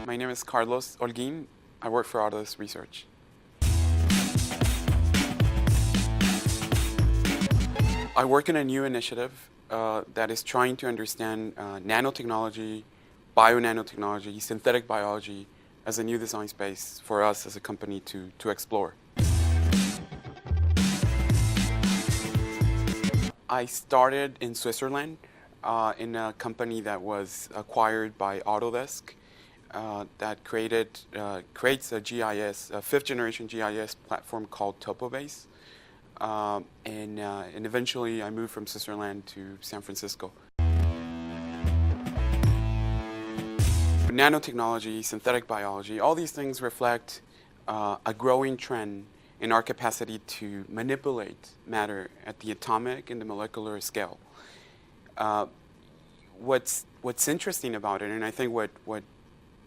My name is Carlos Olgin. I work for Autodesk Research. I work in a new initiative that is trying to understand nanotechnology, bio-nanotechnology, synthetic biology as a new design space for us as a company to explore. I started in Switzerland in a company that was acquired by Autodesk that creates a GIS, a fifth-generation GIS platform called Topobase. And eventually I moved from Switzerland to San Francisco. Nanotechnology, synthetic biology, all these things reflect a growing trend in our capacity to manipulate matter at the atomic and the molecular scale. What's interesting about it, and I think what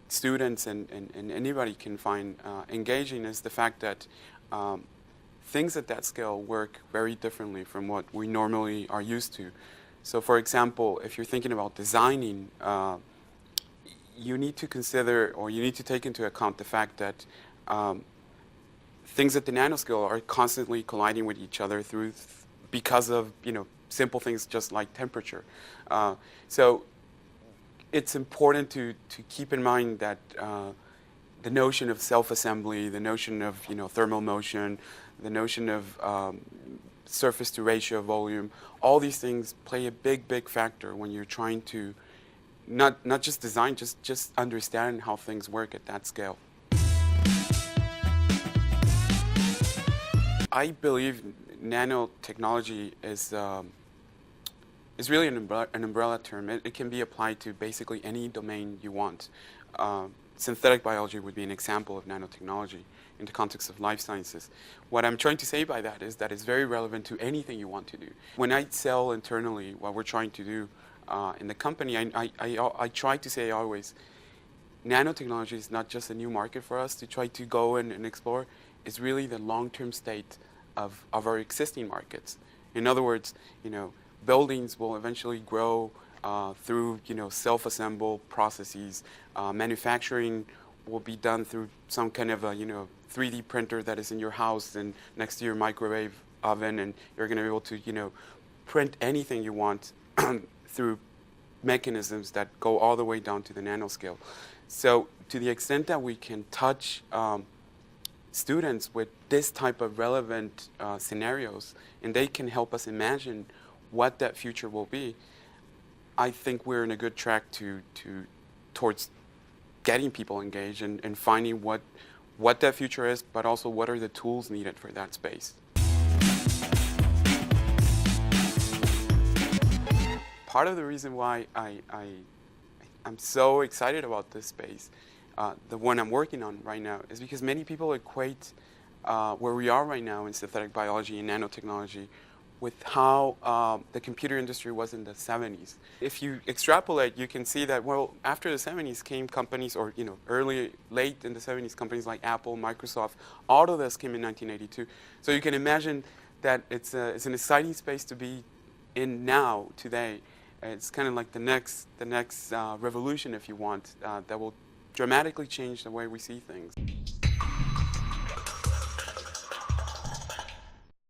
students and anybody can find engaging, is the fact that things at that scale work very differently from what we normally are used to. So for example, if you're thinking about designing, you need to consider, or you need to take into account the fact that things at the nanoscale are constantly colliding with each other because of simple things just like temperature. So it's important to keep in mind that the notion of self-assembly, the notion of thermal motion, the notion of surface to ratio volume, all these things play a big factor when you're trying to not just design, just understand how things work at that scale. I believe nanotechnology is really an umbrella term. It can be applied to basically any domain you want. Synthetic biology would be an example of nanotechnology in the context of life sciences. What I'm trying to say by that is that it's very relevant to anything you want to do. When I sell internally what we're trying to do in the company, I try to say always, nanotechnology is not just a new market for us to try to go and explore. It's really the long-term state of our existing markets. In other words, buildings will eventually grow through self-assembled processes. Manufacturing will be done through some kind of a 3D printer that is in your house and next to your microwave oven, and you're going to be able to print anything you want through mechanisms that go all the way down to the nanoscale. So to the extent that we can touch students with this type of relevant scenarios, and they can help us imagine what that future will be, I think we're in a good track towards getting people engaged and finding what that future is, but also what are the tools needed for that space. Part of the reason why I'm so excited about this space, the one I'm working on right now, is because many people equate where we are right now in synthetic biology and nanotechnology with how the computer industry was in the 70s. If you extrapolate, you can see that, well, after the 70s came companies, or late in the 70s, companies like Apple, Microsoft. Autodesk came in 1982. So you can imagine that it's an exciting space to be in now, today. It's kind of like the next revolution, if you want, that will dramatically change the way we see things.